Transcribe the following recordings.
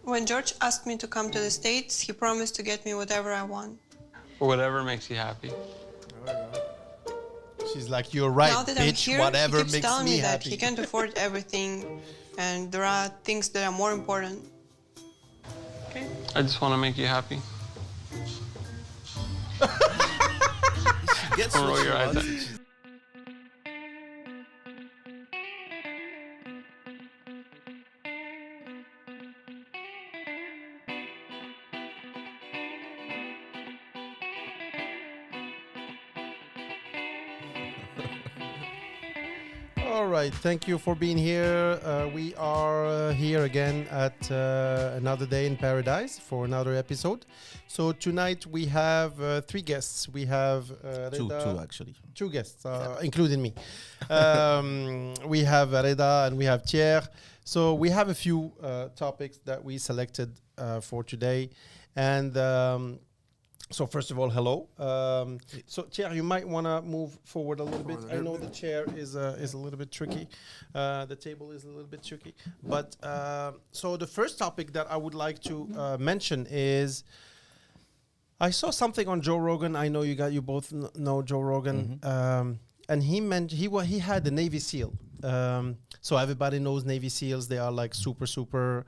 When George asked me to come to the States, he promised to get me whatever I want. Whatever makes you happy. She's like, you're right, Now that I'm bitch, here, whatever he keeps makes telling me me that happy. he can't afford everything and there are things that are more important. Okay? I just want to make you happy. Gets Don't what roll she your eyes wants. at- She's- All right, thank you for being here. We are here again at another day in paradise for another episode. So tonight we have three guests. We have Two Reda, actually. two guests, including me. We have Reda and we have Thier. So we have a few topics that we selected for today. And so first of all, hello. So Thier, you might want to move forward a little bit. I know the chair is a little bit tricky. The table is a little bit tricky. But so the first topic that I would like to mention is I saw something on Joe Rogan. I know you both know Joe Rogan. And he had the Navy SEAL. So everybody knows Navy SEALs. They are like super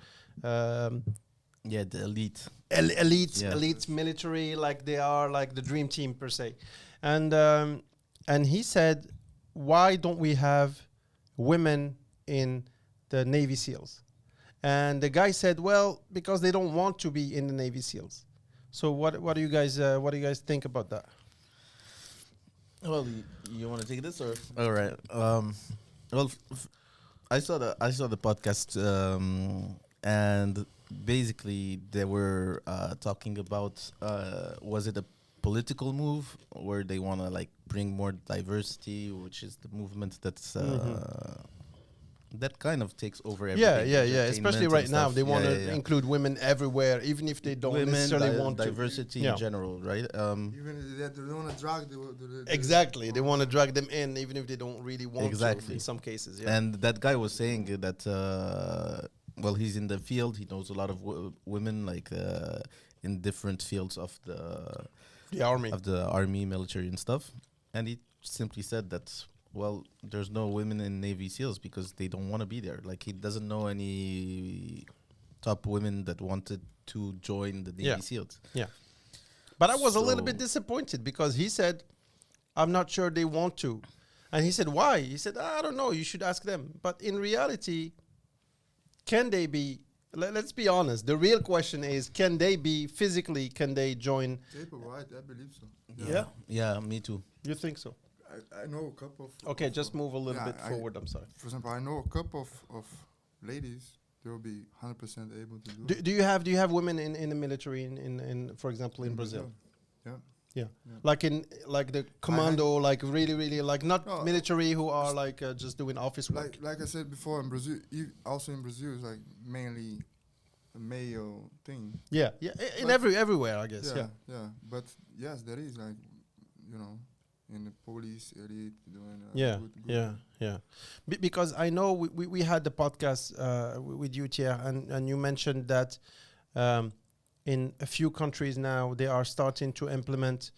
Yeah, the elite. elite military, like they are like the dream team per se. And he said, why don't we have women in the Navy SEALs? And the guy said, well, because they don't want to be in the Navy SEALs. So what do you guys think about that? Well, you want to take this or? All right. Well, I saw the podcast, and basically they were talking about was it a political move where they want to like bring more diversity, which is the movement that's that kind of takes over everything. Yeah. Especially entertainment right and now, stuff. they want to Yeah. include women everywhere, even if they don't Women, necessarily want to. diversity Yeah. in general, right? Even if they don't want to drag, Exactly, they want to drag them in, even if they don't really want to. Exactly. In some cases, yeah. And that guy was saying that, well, he's in the field. He knows a lot of women, like in different fields of The army, military, and stuff. And he simply said that, well, there's no women in Navy SEALs because they don't want to be there. Like he doesn't know any top women that wanted to join the Navy SEALs. Yeah. But I was a little So- bit disappointed because he said, I'm not sure they want to. And he said, why? He said, I don't know, you should ask them. But in reality, can they be, let's be honest, the real question is, can they join? capable, right? I believe so. Yeah, me too. You think so? I know a couple of. Okay, just move a little Yeah, bit forward, I'm sorry. For example, I know a couple of ladies. They will be 100% able to do. Do you have women in the military in for example in Brazil? Yeah. Yeah. Like the commando, like really like not No, military who are like just doing office work. Like I said before, in Brazil, also in Brazil, it's like mainly a male thing. Yeah. In But- everywhere, I guess. Yeah. But yes, there is like, in the police elite doing. Yeah. Because I know we had the podcast with you, Thier, and you mentioned that in a few countries now they are starting to implement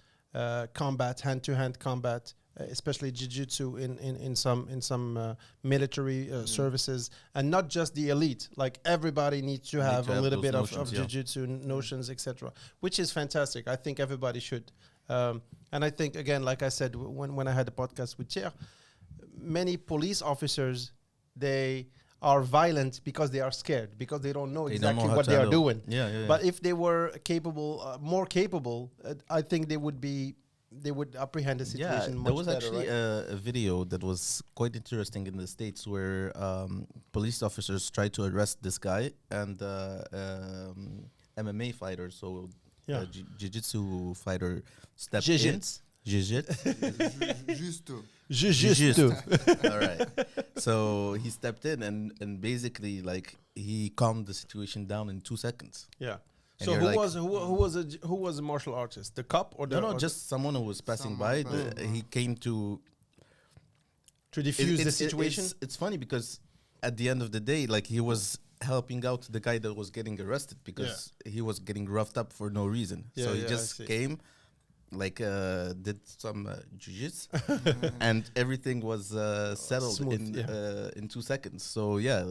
combat, hand-to-hand combat, especially Jiu-Jitsu in some military services, and not just the elite. Like everybody needs to have a little those bit of notions, Jiu-Jitsu notions, etc., which is fantastic. I think everybody should. And I think, again, like I said, when I had the podcast with Thier, many police officers, they are violent because they are scared, because they don't know They don't exactly know how what to they are handle. doing. Yeah. But if they were more capable, I think they would apprehend the situation much there was better, actually right? a video that was quite interesting in the States where police officers tried to arrest this guy and MMA fighter, so Yeah. jiu-jitsu fighter stepped Jiu-jitsu. in. Jiu-jitsu. Justo. Jiu-Jitsu. All right. So he stepped in and basically like he calmed the situation down in 2 seconds. Yeah. And So you're like- who was a martial artist? The cop or the No, or just someone who was passing Someone by. passing by. He came to to defuse the situation? It's funny because at the end of the day, like he was helping out the guy that was getting arrested because he was getting roughed up for no reason. Yeah, So he yeah, I just see. came, like did some jiu-jitsu, and everything was settled Smooth, in 2 seconds. So yeah,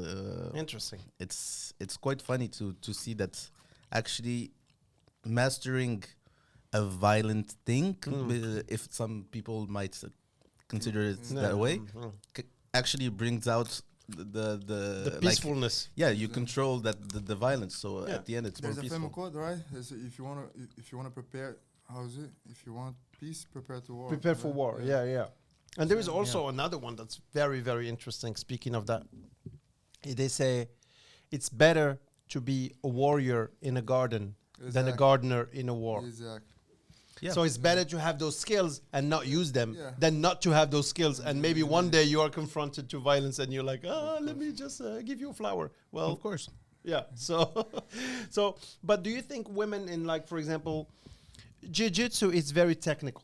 Interesting. it's quite funny to see that actually mastering a violent thing, if some people might consider it that way, actually brings out the like, peacefulness. yeah, you control that the violence. So Yeah. at the end, it's There's more a famous peaceful. quote, right? If you wanna prepare, how is it? If you want peace, prepare to war. Prepare for right? war. Yeah. And there is So, also another one that's very, very interesting. Speaking of that, they say it's better to be a warrior in a garden than a Exactly. gardener in a war. Exactly. Yeah. So it's better to have those skills and not use them Yeah. than not to have those skills. And maybe one day you are confronted to violence and you're like, let me just give you a flower. Well, Of course. yeah. So, but do you think women in, like, for example, jiu-jitsu is very technical,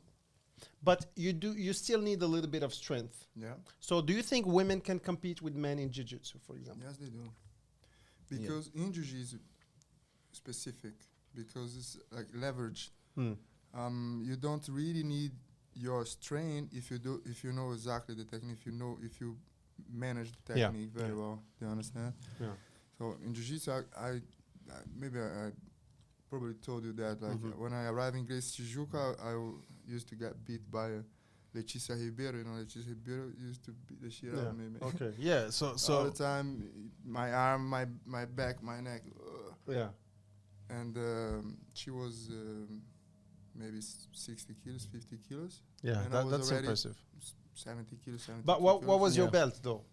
but you still need a little bit of strength. Yeah. So do you think women can compete with men in jiu-jitsu, for example? Yes, they do. Because in jiu-jitsu specific, because it's like leverage. You don't really need your strength if you know exactly the technique. If you manage the Yeah. technique very well. Do you understand? Yeah. So in jiu-jitsu, I maybe I probably told you that, like, when I arrived in Grace Tijuca, used to get beat by Leticia Ribeiro. You know, Leticia Ribeiro used to beat the shit out of me. Man. Okay. Yeah. All the time, my arm, my back, my neck. Yeah. And she was maybe 60 kilos, 50 kilos. Yeah. And I was That's already impressive. 70 kilos, 70 But what kilos. was your Yeah. belt though?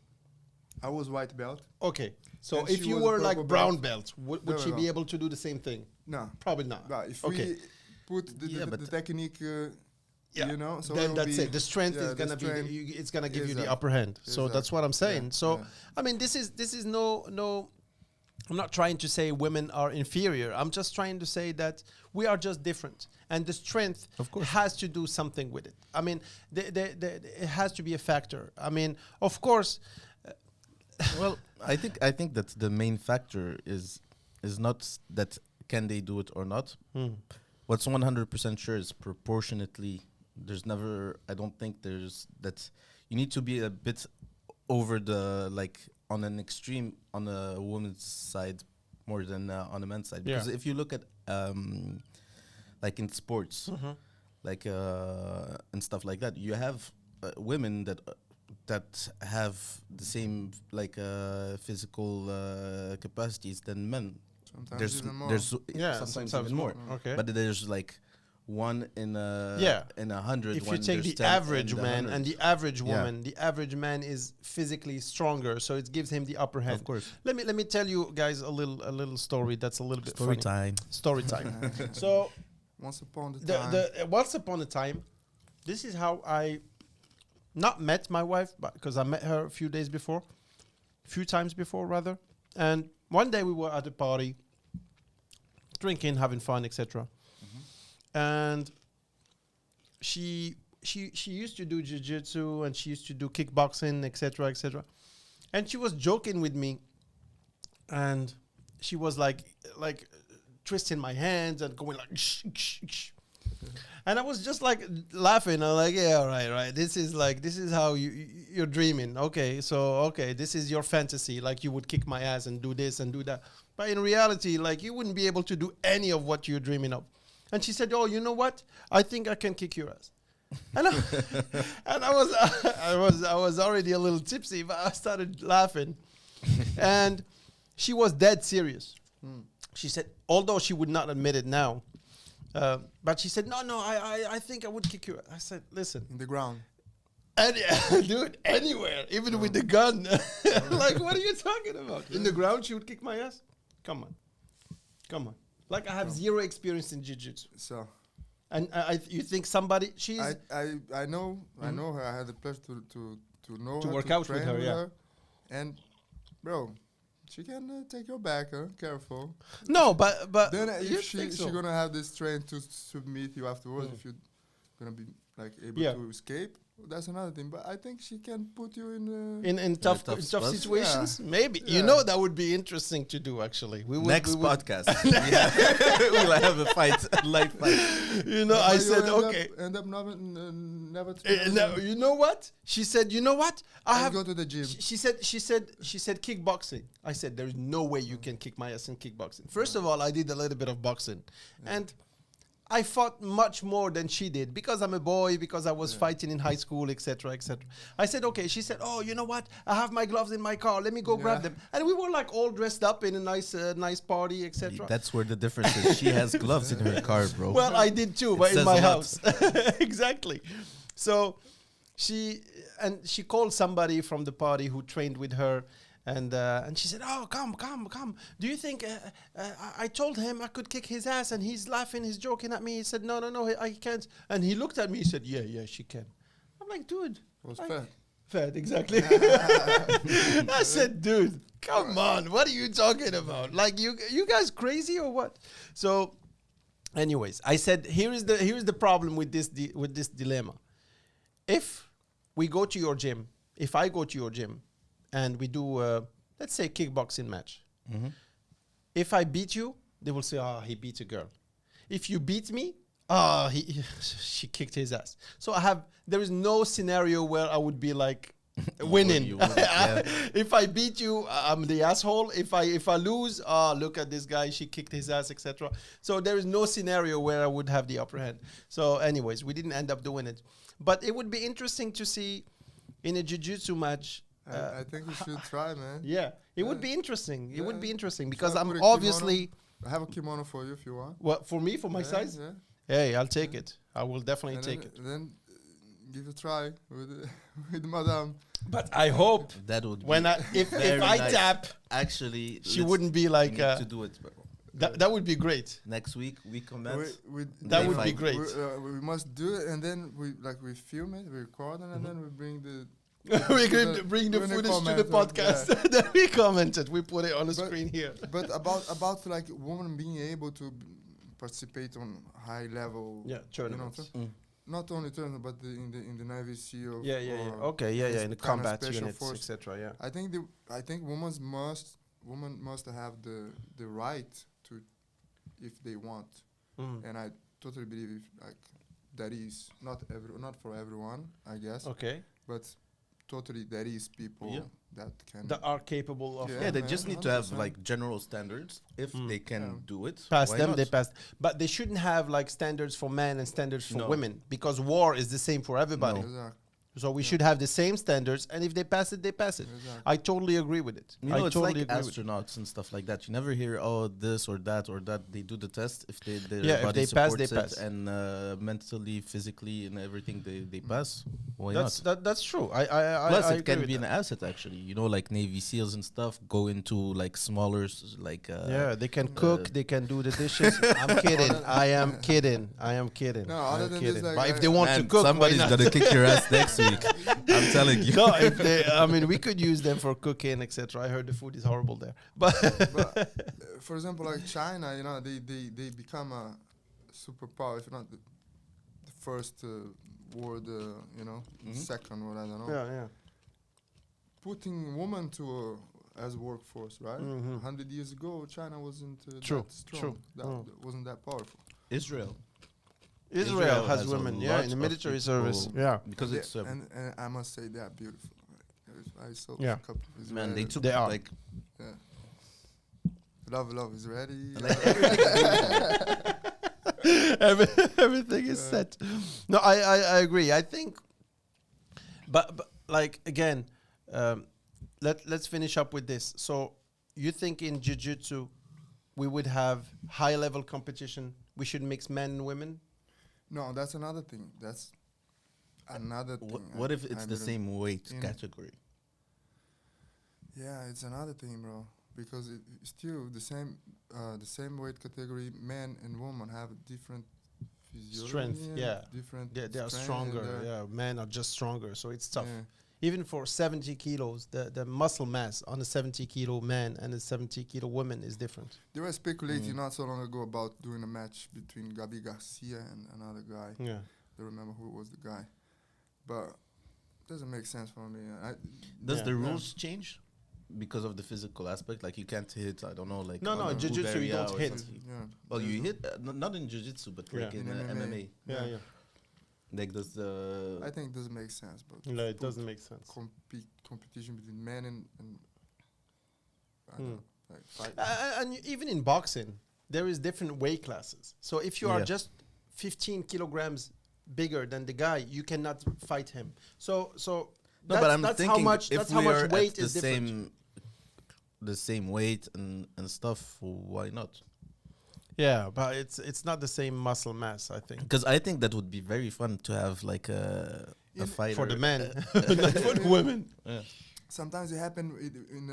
I was white belt. Okay. So And if she you was a were like purple brown belt. belt, would No, she no, be no. able to do the same thing? No. Probably not. But if Okay. we put Yeah, the but technique, Yeah. you know, so then it'll that's be- it. The strength yeah, is gonna the strength. it's gonna give you the Exactly. upper hand. So that's what I'm saying. Yeah, So yeah. I mean, this is no. I'm not trying to say women are inferior. I'm just trying to say that we are just different, and the strength, Of course. has to do something with it. I mean, it has to be a factor. I mean, of course. Well, I think that the main factor is not that can they do it or not. What's 100% sure is proportionately. There's never. I don't think there's that. You need to be a bit over the, like, on an extreme on a woman's side more than on a man's side. Because if you look at like in sports, like and stuff like that, you have women that have the same, like, physical capacities than men. Sometimes even more. There's Yeah, sometimes sometimes even more. Okay. But there's like one in a in 100. If you when take there's the 10 average in the man 100. and the average Yeah. woman, the average man is physically stronger, so it gives him the upper hand. Of course. Let me tell you guys a little story that's a little bit funny. time. Story time. So Once upon a the time. once upon a time, this is how I not met my wife, but because I met her a few times before rather. And one day we were at a party, drinking, having fun, etc. And she used to do jiu-jitsu and she used to do kickboxing, etc., etc. And she was joking with me, and she was like twisting my hands and going like shh, shh, shh. And I was just like laughing. I'm like, yeah, all right. This is how you're dreaming. Okay, this is your fantasy. Like, you would kick my ass and do this and do that. But in reality, like, you wouldn't be able to do any of what you're dreaming of. And she said, oh, you know what? I think I can kick your ass. And I was already a little tipsy, but I started laughing. And she was dead serious. She said, although she would not admit it now, but she said, no, I think I would kick you. I said, listen, In the ground. dude, anywhere, even with the gun. Like, what are you talking about? In the ground, she would kick my ass? Come on. Like, I have zero experience in jiu-jitsu. So And you think somebody, she's... I know her. I had the pleasure to know To her, work out with train her, yeah. And bro, she can take your back, huh? Careful. No, but Then you if think so? she gonna have the strength to submit you afterwards, if you're gonna be like able Yeah. to escape, that's another thing. But I think she can put you in. In tough tough tough spots? situations, maybe. You Yeah. know, that would be interesting to do. Actually, we would, Next we would- podcast, we'll have a fight, a light fight. You know, I But you said end okay. End up never. No, you know what? She said, you know what? I Let's have. go to the gym. She said kickboxing. I said there is no way you can kick my ass in kickboxing. First of all, I did a little bit of boxing, and I fought much more than she did because I'm a boy, because I was fighting in high school, etc., etc. I said okay. She said, oh, you know what? I have my gloves in my car. Let me go grab them. And we were like all dressed up in a nice party, etc. That's where the difference is. She has gloves in her car, bro. Well, I did too, but in says my a lot. house. Exactly. So she called somebody from the party who trained with her, and she said, "Oh, come. Do you think I told him I could kick his ass, and he's laughing, he's joking at me." He said, "No, I can't." And he looked at me. He said, "Yeah, she can." I'm like, "Dude, Was I- fat. Fat, exactly." I said, "Dude, come on, what are you talking about? Like, you guys crazy or what?" So, anyways, I said, here is the problem with this dilemma. If we go to your gym, if I go to your gym, and we do let's say kickboxing match, if I beat you, they will say, "Oh, he beat a girl." If you beat me, she kicked his ass. So there is no scenario where I would be like winning. You would, yeah. If I beat you, I'm the asshole. If I lose, look at this guy, she kicked his ass, etc. So there is no scenario where I would have the upper hand. So anyways, we didn't end up doing it. But it would be interesting to see in a jiu-jitsu match. I think we should try, man. Yeah, it would Yeah. be interesting. It would Yeah. be interesting because Try I'm put a kimono. obviously. I have a kimono for you if you want. Well, for me, for my Yeah, size, yeah. hey, I'll take it. I will definitely And take then, it. Then give a try with with Madame. But I hope That would when be if very I nice. tap, Actually, she let's wouldn't be like need to do it, bro. that would be great. Next week we commence. That would be fight. great. We must do it, and then we film it, we record it, and then we bring the. We to could bring the when they footage to the comment, podcast. Then we commented. We put it on the But- screen here. But about like women being able to participate on high level. Yeah, tournaments. Not only tournament, but in the Navy SEAL. Yeah. or Okay, yeah. this In the kind of combat special units, force. etc. Yeah. I think women must have the right to, if they want, and I totally believe like that is not for everyone, I guess, Okay. but totally there is people Yeah. that can That are capable of Yeah, they man, just need to have 100%. like general standards. If they can Yeah. do it, pass why them. not? They pass, but they shouldn't have like standards for men and standards for No. women because war is the same for everybody. No. Exactly. So we should have the same standards, and if they pass it, they pass it. Exactly. I totally agree with it. You know, I it's totally like agree with it. astronauts and stuff like that. You never hear, oh, this or that or that. They do the test. If their Yeah, if body they pass, they supports it, pass. and mentally, physically, and everything, they pass. Why That's not? that's true. I Plus, I it agree can with be an that. asset actually. You know, like Navy SEAls and stuff go into like smaller, like Yeah, they can cook. They can do the dishes. I'm kidding. I am kidding. I am kidding. No, I other am than kidding. this, like, but if I- they want to Man, cook, somebody's why not? gonna kick your ass next week. I'm telling you. No, if they, I mean, we could use them for cooking, etc. I heard the food is horrible there, but For example, like China, you know, they become a superpower, if not the first world, you know, second world, I don't know. yeah. Putting women to as workforce, right? Mhm. 100 years ago, China wasn't True, that strong. true. That wasn't that powerful. Israel. Israel has a women, yeah, lot in the of military service, people yeah. because it's and I must say they are beautiful. I saw Yeah. a couple of man, they Israelis. took They are. like Yeah. Love is ready. Everything is set. No, I agree. I think, but like again, let's finish up with this. So you think in jiu-jitsu we would have high level competition? We should mix men and women. No, that's another thing. That's another thing. what if it's I the didn't- same weight in- category? Yeah, it's another thing, bro. Because it's still the same weight category. Men and women have different physiology. Strength, and yeah. different. They are strength and stronger. they're- Yeah, men are just stronger, so it's tough. yeah. Even for 70 kilos, the muscle mass on a 70 kilo man and a 70 kilo woman is different. They were speculating not so long ago about doing a match between Gabi Garcia and another guy. Yeah. I don't remember who was the guy. But doesn't make sense for me. Does Yeah. the Yeah. rules change because of the physical aspect? Like you can't hit. I don't know. Like No, on no, a jiu-jitsu hoop you area don't or hit. something. Yeah. Well, There's you no- hit not in jiu-jitsu, but like Yeah. in, In MMA. MMA. Yeah, yeah. Like does the I think it doesn't make sense, but No, it put doesn't make sense. competition between men and I don't know, like fight. And even in boxing, there is different weight classes. So if you are Yeah. just 15 kilograms bigger than the guy, you cannot fight him. So no, but I'm that's thinking how much if that's how we are much at weight the is different. same weight and stuff, why not? Yeah, but it's not the same muscle mass, I think. Because I think that would be very fun to have like a fighter For the men, not for the women. Yeah. Sometimes it happen in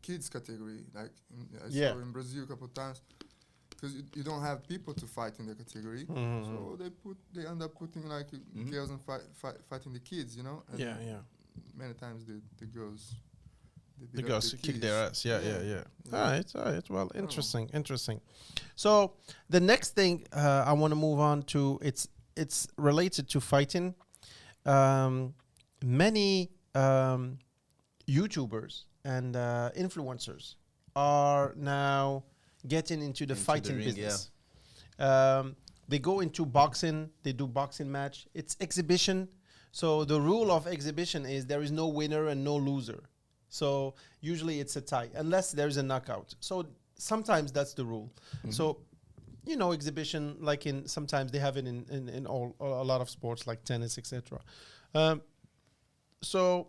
kids category, like I Yeah. saw in Brazil a couple of times, because you don't have people to fight in the category, Mm-hmm. so they end up putting like girls and fighting the kids, you know. And Yeah, yeah. Many times the girls. They The beat up girls kick their kids. ass. Yeah. Yeah. All right. Well, interesting. So the next thing I want to move on to, it's related to fighting. Many YouTubers and influencers are now getting into the Into the fighting ring, business. They go into boxing. They do boxing match. It's exhibition. So the rule of exhibition is there is no winner and no loser. So usually it's a tie unless there's a knockout. So sometimes that's the rule. So exhibition, like in sometimes they have it in a lot of sports like tennis, etc. So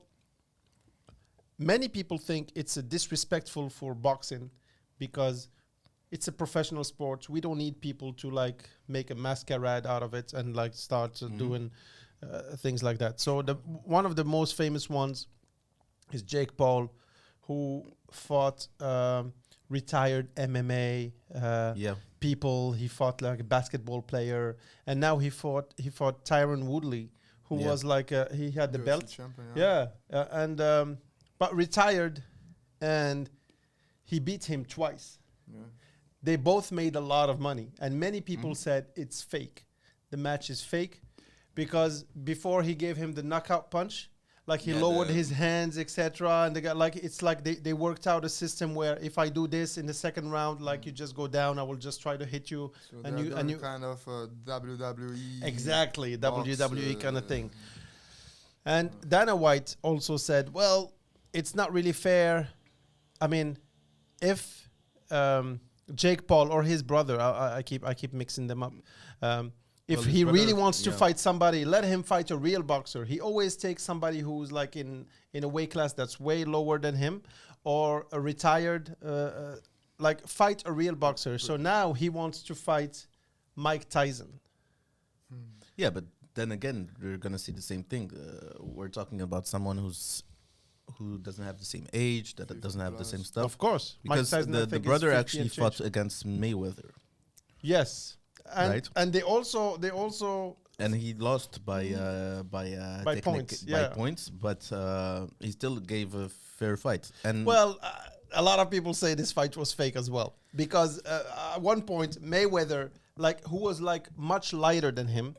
many people think it's a disrespectful for boxing because it's a professional sport. We don't need people to like make a masquerade out of it and like start doing things like that. So one of the most famous ones is Jake Paul, who fought retired MMA people. He fought like a basketball player, and now he fought Tyron Woodley, who was like he had the UFC belt. champion, And but retired, and he beat him twice. Yeah. They both made a lot of money, and many people said it's fake. The match is fake because before he gave him the knockout punch, like he lowered his hands, etc. And they got like it's like they worked out a system where if I do this in the second round, like you just go down, I will just try to hit you, So and they're you doing kind of WWE. exactly box, WWE kind of thing. And Dana White also said, well, it's not really fair. I mean, if Jake Paul or his brother, I keep mixing them up. If Well, his he really brother, wants to yeah. fight somebody, let him fight a real boxer. He always takes somebody who's like in a weight class that's way lower than him, or a retired, like fight a real boxer. So now he wants to fight Mike Tyson. Yeah, but then again, we're gonna see the same thing. We're talking about someone who doesn't have the same age, that doesn't have the same stuff. Of course, Because Mike Tyson, I the think, is brother 50 actually and fought change. against Mayweather, Yes, and Right. and they also and he lost by technique- points, by yeah. points, but he still gave a fair fight. And well, a lot of people say this fight was fake as well because at one point Mayweather, like who was like much lighter than him,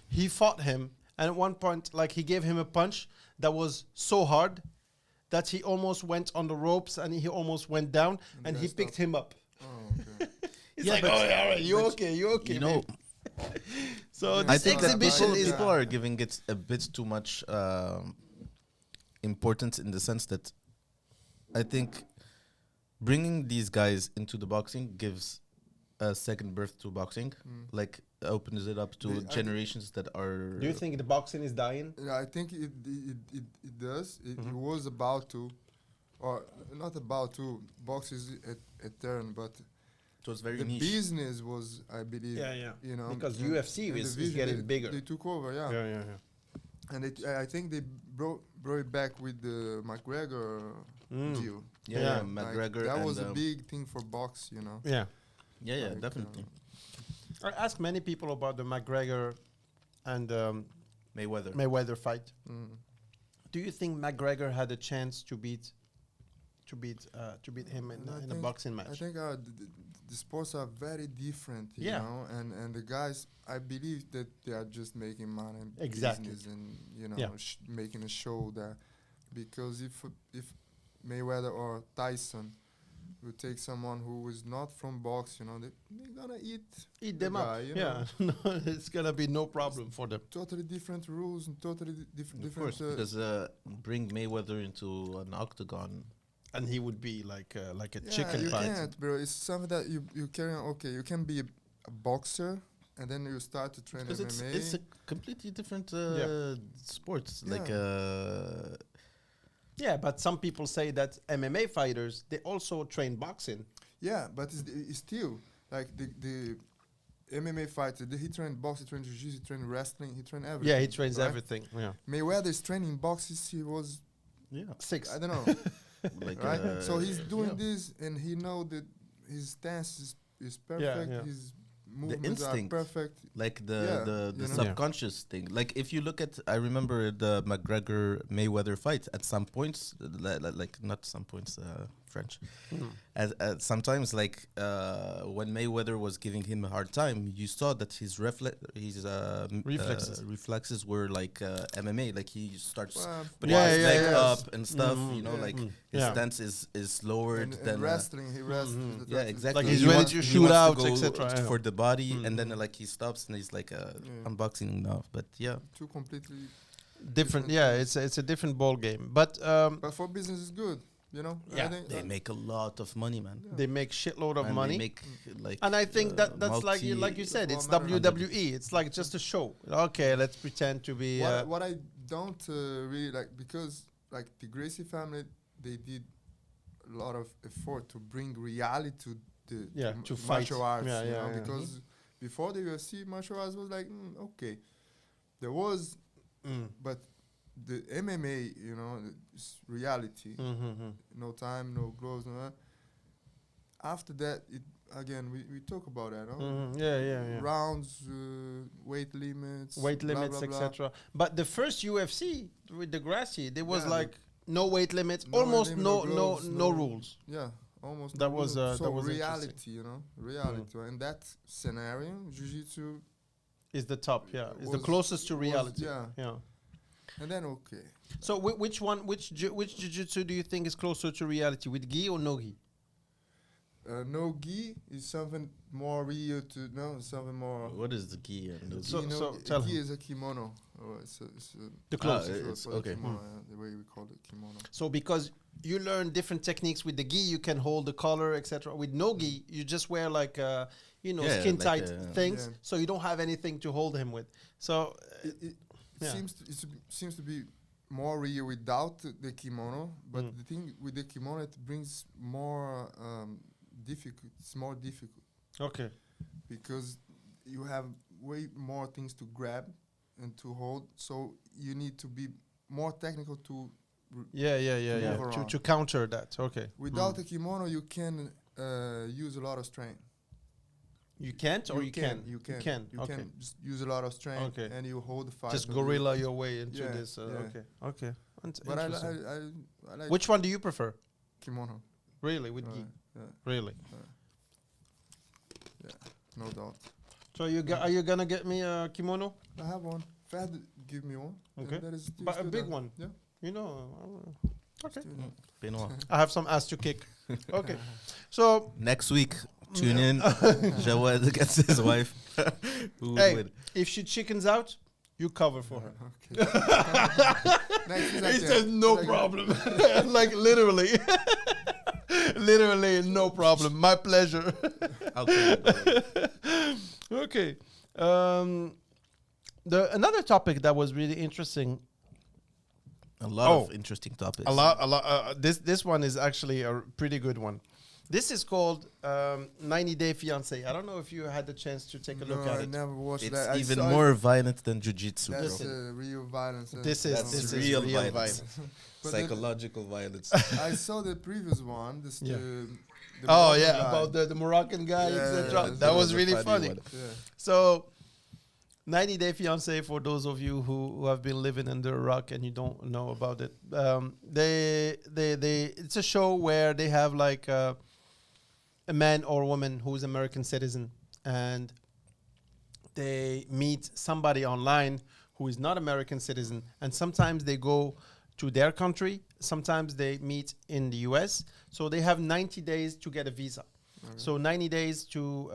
he fought him, and at one point like he gave him a punch that was so hard that he almost went on the ropes and he almost went down, and he guy picked stopped. him up. Oh, okay. He's Yeah, like, but- oh, yeah, all right, you okay, you know, babe." So I this I think that exhibition people, is people are giving it a bit too much importance in the sense that I think bringing these guys into the boxing gives a second birth to boxing, like opens it up to I think- generations that are. Do you think the boxing is dying? Yeah, I think it does. It was about to, or not about to. Box is a turn, but it was very the niche? business was, I believe, Yeah. you know, Because and- UFC and the is vision, getting they, bigger. They took over, yeah. Yeah. And I think they brought it back with the McGregor deal. Yeah, Yeah. McGregor. That and, was a big thing for box, you know. Yeah. Yeah, like, definitely. I asked many people about the McGregor and Mayweather. Mayweather fight. Do you think McGregor had a chance to beat to beat him And I in a think- boxing I match. think the sports are very different, you Yeah. know, and the guys, I believe that they are just making money and Exactly. business and, you know, Yeah. making a show there. Because if Mayweather or Tyson would take someone who is not from box, you know, they're gonna eat Eat the them up. guy, you Yeah, no, it's gonna be no problem for them. totally different rules and totally different. Of course, because bring Mayweather into an octagon. And he would be like a Yeah, chicken you fight. can't, bro. It's something that you carry on. Okay, you can be a boxer and then you start to train Because MMA. it's a completely different sport. Like Yeah, but some people say that MMA fighters they also train boxing. Yeah, but it's still like the MMA fighter. He trained boxing, he trained jiu-jitsu, he trained wrestling, he trained everything. Yeah, he trains right? everything. Yeah, Mayweather is training boxes. He was, yeah, 6. I don't know, like right? So he's doing yeah. this, and he know that his stance is perfect. yeah. His movements are instinct. perfect. like Yeah, the you know. subconscious thing. Like if you look at, I remember the McGregor Mayweather fight. At some points, like not some points, French. At sometimes, like when Mayweather was giving him a hard time, you saw that his reflexes were like MMA. Like he starts Well, putting Yeah, his yeah, leg yeah. up and stuff. You know, Yeah. like his Yeah. stance is lowered. and than wrestling, he wrestles. yeah, exactly. Like he's He ready wants- to he shoot wants out, go etc., yeah. for the body, and then like he stops and he's like, "I'm boxing now." But yeah, two completely. different. Yeah, it's a different ball game. But But for business, it's good. You know. Yeah, I think they make a lot of money, man. they make shitload of And money. they make like, And I think that's like you multi- said, it's Well, matter- WWE. It's like just a show. Okay, let's pretend to be. What I don't really like, because like the Gracie family, they did a lot of effort to bring reality to the Yeah, m- to fight. martial arts. Yeah, you yeah, know, yeah. because before the UFC, martial arts was like okay, there was, but the MMA, you know, it's reality. No time, no gloves, no. After that, it again we talk about that. No? Yeah. Rounds, weight limits, Weight blah, limits, blah, blah. etc. But the first UFC with the Gracie, there was Yeah, like no weight limits, no weight almost limit, no no no gloves, no no- rules. Yeah, almost. That no was, rules. that so was reality, you know, reality. In that scenario, jiu-jitsu, Is the top, yeah. Is the Was- closest to was- reality. yeah. Yeah. and then okay, So which one, which jiu-jitsu do you think is closer to reality, with gi or no gi? no gi is something more real to no something more. what is the key? And the So- you know, tell gi him. is a kimono. Oh, it's a The Ah, closest. short it's for the okay. kimono, the way we call it kimono. So because you learn different techniques with the gi, you can hold the collar, etc. With no gi, you just wear like Yeah, skin like tight a- things, Yeah. so you don't have anything to hold him with. So It Yeah. seems to be more real without the kimono, but Mm. the thing with the kimono, it brings more difficult. It's more difficult okay, because you have way more things to grab and to hold. So you need to be more technical to. yeah. move To around. counter that, okay. Without a kimono, you can use a lot of strength. You can't, or you can. You can. You okay. can just use a lot of strength, Okay. and you hold the fight. Just with you. gorilla your way into Yeah, this. yeah. Okay. But I Interesting. like Which one do you prefer? kimono. Really, with gi? Yeah, Really? no doubt. So are you gonna get me a kimono? I have one. Fad, give me one. and Okay. that is still- But a still big there. one. Yeah. You know. Okay. still there. Benoit. I have some ass to kick. Okay. So Next week, tune in. Jawad against his wife. Who would hey, win? if she chickens out, you cover for her. Okay. Next, he's like He that. says no He's like problem. Like literally. Literally no problem. My pleasure. I'll kill you, brother. Okay. Another topic that was really interesting. A lot Oh. of interesting topics. A lot. This one is actually a pretty good one. This is called 90 Day Fiance. I don't know if you had the chance to take a look no, at I it. never watched It's that. I even saw more violent than jiu-jitsu, bro. That's real violence. This is That's this is real real violence. But then- Psychological violence. I saw the previous one. This Yeah. the Oh Moroccan yeah, guy. about the Moroccan guy, Yeah, etc. yeah, That that was was a really funny funny. one. Yeah. So 90-day fiance, for those of you who have been living under a rock and you don't know about it. It's a show where they have like a man or woman who's American citizen, and they meet somebody online who is not American citizen, and sometimes they go to their country, sometimes they meet in the US. So they have 90 days to get a visa. So 90 days to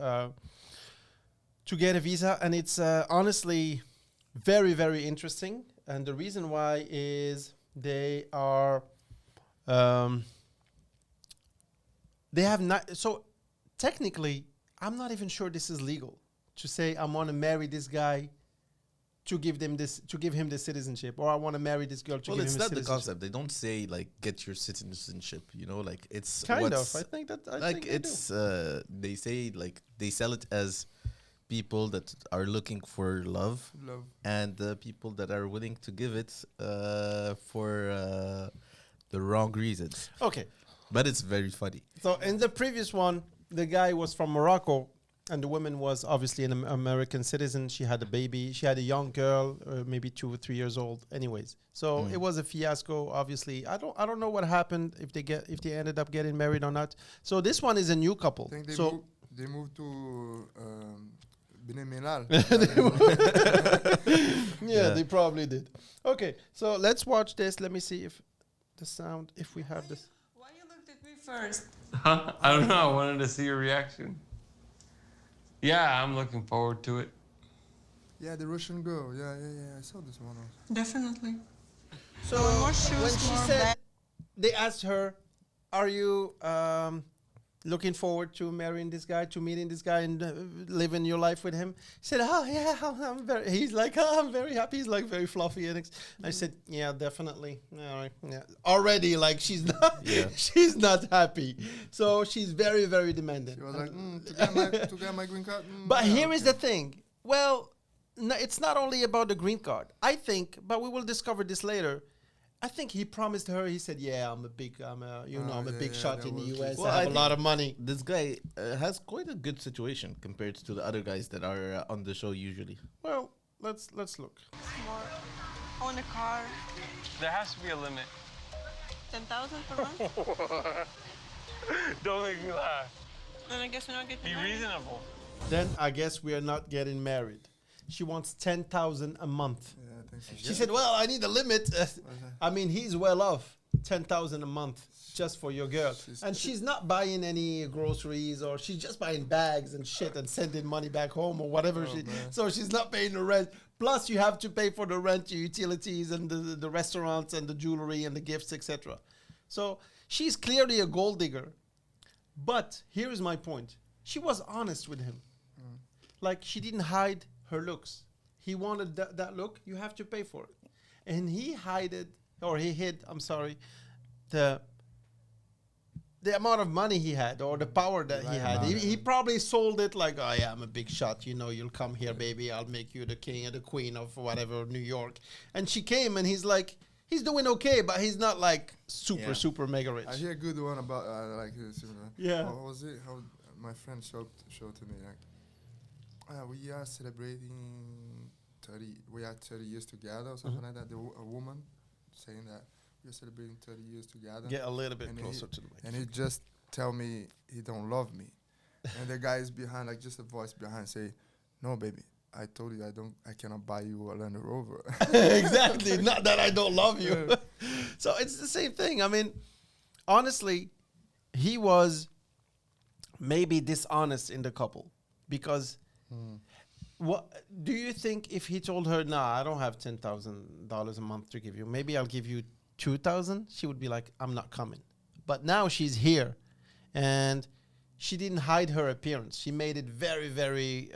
get a visa, and it's honestly very, very interesting. And the reason why is they are they have not. So technically, I'm not even sure this is legal to say I want to marry this guy to give him the citizenship, or I want to marry this girl to give him it's the not the citizenship. concept. They don't say like get your citizenship. You know, like it's Kind what's- of. I think that like it's they say like they sell it as people that are looking for love Love. and people that are willing to give it for the wrong reasons. Okay. But it's very funny. So in the previous one, the guy was from Morocco, and the woman was obviously an American citizen. She had a baby. She had a young girl, maybe 2 or 3 years old. Anyways, so it was a fiasco. Obviously, I don't know what happened, if they ended up getting married or not. So this one is a new couple. I think they So moved to Benin Menal. yeah, they probably did. Okay, so let's watch this. Let me see if the sound, if we have this. Why you looked at me first? Huh? I don't know. I wanted to see your reaction. Yeah, I'm looking forward to it. Yeah, the Russian girl. Yeah. I saw this one also. Definitely. So more shoes, when she more said, bag- they asked her, "Are you looking forward to marrying this guy, to meeting this guy, and living your life with him?" She said, "Oh yeah, I'm very." He's like, "Oh, I'm very happy." He's like very fluffy, and I said, "Yeah, definitely. Yeah, yeah." Already, like she's not, she's not happy. So she's very, very demanding. She was like, to get my green card. But yeah, here is okay. the thing. Well, it's not only about the green card. I think, but we will discover this later. I think he promised her. He said, "Yeah, I'm a big shot that in the was U.S. true. I Well, have I a lot of money." This guy has quite a good situation compared to the other guys that are on the show usually. Well, let's look. More. I want a car. There has to be a limit. 10,000 per month. Don't make me laugh. And I guess we're not getting Be married. reasonable. Then I guess we are not getting married. She wants 10,000 a month. Yeah, I think so. She said, "Well, I need a limit." I mean, he's well off. 10,000 a month just for your girl, and she's not buying any groceries, or she's just buying bags and shit and sending money back home or whatever. So she's not paying the rent. Plus, you have to pay for the rent, your utilities, and the restaurants and the jewelry and the gifts, etc. So she's clearly a gold digger. But here is my point: she was honest with him. Like, she didn't hide her looks. He wanted that look. You have to pay for it, and he hid. I'm sorry, the amount of money he had, or the power that he had. He probably sold it like, "Oh yeah, I'm a big shot. You know, you'll come here, baby. I'll make you the king or the queen of whatever, New York." And she came, and he's like, he's doing okay, but he's not like super mega rich. I hear a good one about like this. Yeah. How was it? How my friend showed to me like, we are celebrating 30. We are 30 years together or something like that. A woman saying that we are celebrating 30 years together. Get a little bit And closer he- to the mic. And he just tell me he don't love me, and the guy is behind, like just a voice behind say, "No, baby, I told you I cannot buy you a Land Rover." Exactly. Not that I don't love you. So it's the same thing. I mean, honestly, he was maybe dishonest in the couple, because what do you think if he told her, "Nah, I don't have $10,000 a month to give you. Maybe I'll give you 2,000." She would be like, "I'm not coming." But now she's here, and she didn't hide her appearance. She made it very, very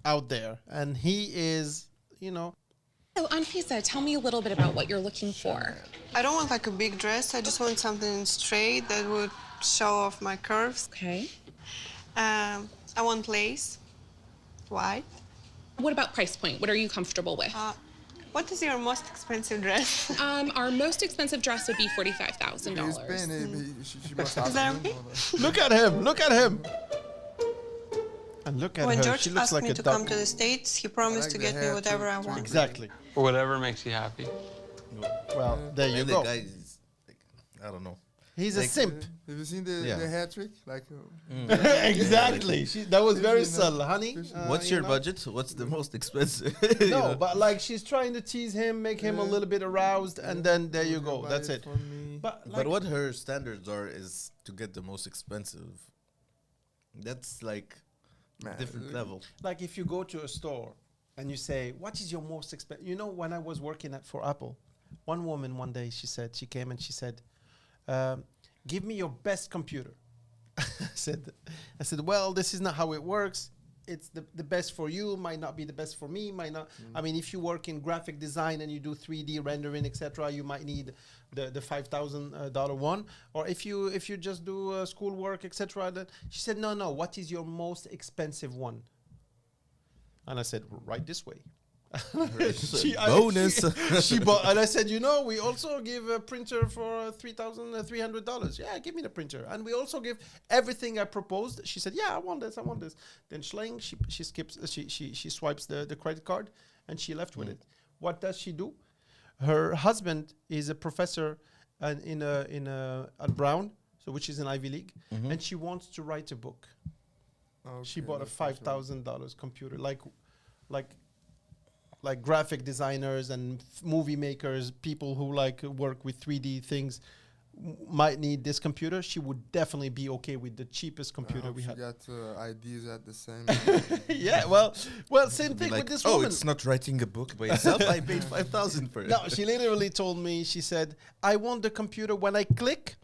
out there, and he is, you know. So, Anfisa, tell me a little bit about what you're looking for. I don't want like a big dress. I just want something straight that would show off my curves. Okay. I want lace. White. What about price point? What are you comfortable with? What is your most expensive dress? Our most expensive dress would be He's $45,000. paying it. She must have Is that him. okay? Look at him. Look at him. And look at When her. George She looks asked like me a to duck. come to the States, he promised like to the get me hair whatever I too. want. Exactly. Whatever makes you happy. Well, there you And the go. guy is, like, I don't know. He's a like, simp. Have you seen the Yeah. hair trick? Like, Exactly. That was very Especially subtle, now- honey. especially- What's You your know? budget? What's the most expensive? You No, know? but like she's trying to tease him, make him a Yeah. little bit aroused, and then there you go. buy That's it. for me. But like, But what her standards are is to get the most expensive. That's like Man, different look- level. like if you go to a store and you say, "What is your most expensive?" You know, when I was working at for Apple, one woman one day she came and she said, "Give me your best computer." I said, "Well, this is not how it works. It's the best for you might not be the best for me. Might not. I mean, if you work in graphic design and you do 3D rendering, etc., you might need the $5,000 one. Or if you just do schoolwork, etc." She said, "No. What is your most expensive one?" And I said, "Right this way." Bonus. She bought, and I said, we also give a printer for $3,300. Yeah, give me the printer. And we also give everything I proposed. She said, "Yeah, I want this. Then schling, she skips, she swipes the credit card, and she left with it. What does she do? Her husband is a professor at Brown, so which is an Ivy League, and she wants to write a book. She Okay, bought a that's for sure. $5,000 computer, like graphic designers and movie makers, people who like work with 3D things might need this computer. She would definitely be okay with the cheapest computer we she had. got ideas at the same. Yeah, well, same thing Like, with this oh, woman. it's not writing a book by itself. I paid 5,000 for it. No, she literally told me, she said, "I want the computer, when I click,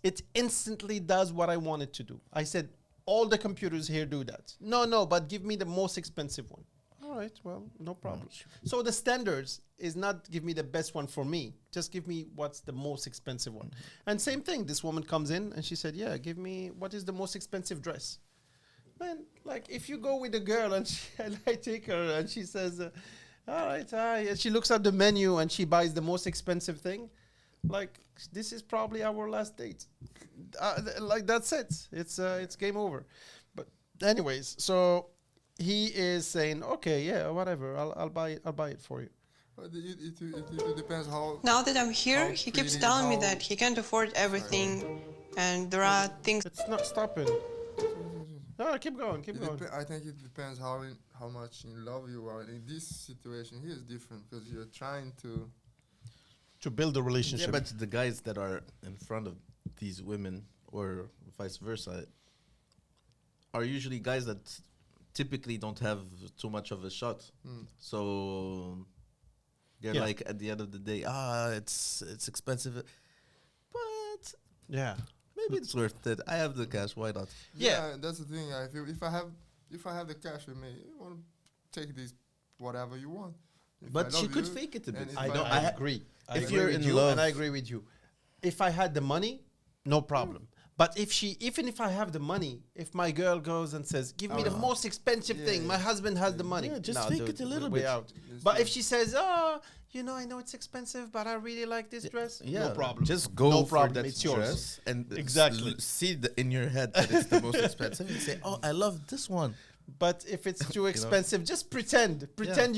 it instantly does what I want it to do." I said, "All the computers here do that." No, but give me the most expensive one." All right, well, no problem. So the standards is not give me the best one for me. Just give me what's the most expensive one. And same thing, this woman comes in and she said, "Yeah, give me what is the most expensive dress." Man, like if you go with a girl and, and I take her and she says, "All right, and she looks at the menu and she buys the most expensive thing, like this is probably our last date. Like that's it. It's game over." But anyways, so he is saying, "Okay, yeah, whatever. I'll buy it for you." But it depends how. Now that I'm here, How he keeps pretty, telling me how- that he can't afford everything, and there are things. It's not stopping. No, keep going. I think it depends how much in love you are. In this situation, here is different because you're trying To build a Yeah, relationship. but the guys that are in front of these women, or vice versa, are usually guys that typically don't have too much of a shot. So they're Yeah. like, at the end of the day, it's expensive, but Yeah. maybe it's worth it. I have the cash, why not? Yeah. that's the thing. I feel if I have the cash with me, you want to take this whatever you want. If I But she love could you, fake it a bit. and if I I- don't. I I ha- agree. I If agree you're with in you, love- and I agree with you. If I had the money, no problem. But even if I have the money, if my girl goes and says, "Give me the most expensive Yeah, thing," yeah. my husband has the money. Yeah, just No, fake dude, it a little way bit. out. Yes, But if yes. she says, "Oh, I know it's expensive, but I really like this dress," Yeah, no problem. Just go No for problem, that it's yours. dress and Exactly. see in your head that it's the most expensive and say, "Oh, I love this one." But if it's too expensive, just pretend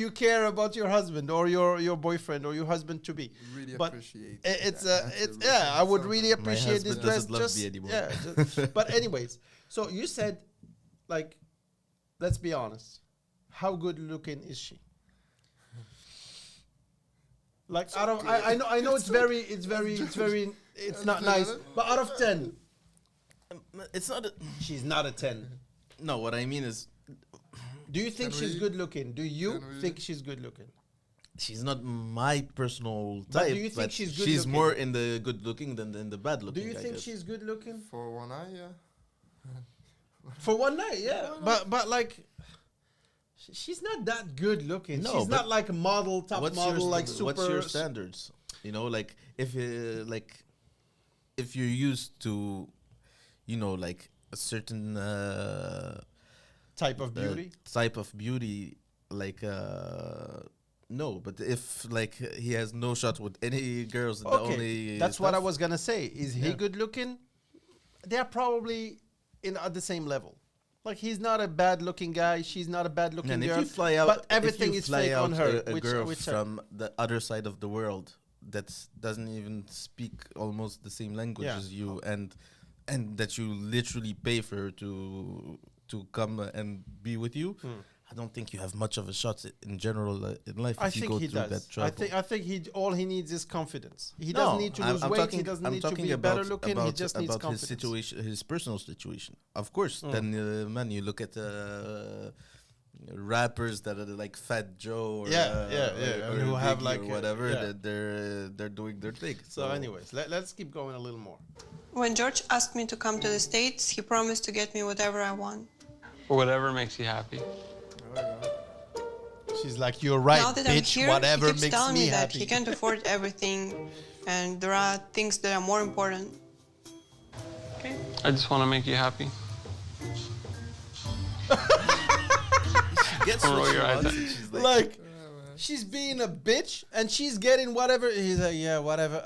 you care about your husband or your boyfriend or your husband to be. really But appreciate. It's that. it's That's yeah, I would really My appreciate this husband dress. doesn't love Just me anymore. yeah. But anyways, so you said, like, let's be honest, how good looking is she? Like out of I know it's not nice, but out of 10, It's not. she's not a 10. No, what I mean is, Do you think Can she's we- good looking? Do you can we- think she's good looking? she's not my personal But type. do you think she's good she's looking? more in the good looking than in the bad Do looking. you I think guess. she's good looking? For one eye, yeah. For one night, yeah. But like, she's not that good looking. No, she's but not like a model, top model, like super. What's your standards? You know, like if you're used to, like a certain type of beauty? type of beauty, like no. But if like he has no shot with any girls, the Okay, only that's what I stuff- was gonna say. Is he Yeah. good looking? They're probably at the same level. Like he's not a bad-looking guy. She's not a bad-looking And if girl. you fly out, but everything if you is fly fake out on her. a girl which from the other side of the world that doesn't even speak almost the same language Yeah. as you, and that you literally pay for her to come and be with you. I don't think you have much of a shot in general in life I if you think go he through does. that trouble. I think he all he needs is confidence. He No, doesn't need to lose weight. talking, He doesn't I'm need to talking be about, better looking. He just needs about his confidence. situation, his personal situation. Of course, then man, you look at rappers that are like Fat Joe or and who have Biggie like or whatever, yeah. that they're doing their thing. So, anyways, let's keep going a little more. When George asked me to come to the States, he promised to get me whatever I want. Whatever makes you happy. She's like, "You're right, Now that I'm bitch. here, Whatever he keeps makes telling me me that happy." he can't afford everything, and there are things that are more important. Okay. I just want to make you happy. Gets Roll what she your eyes wants, out. and she's Like, she's being a bitch and she's getting whatever. He's like, "Yeah, whatever.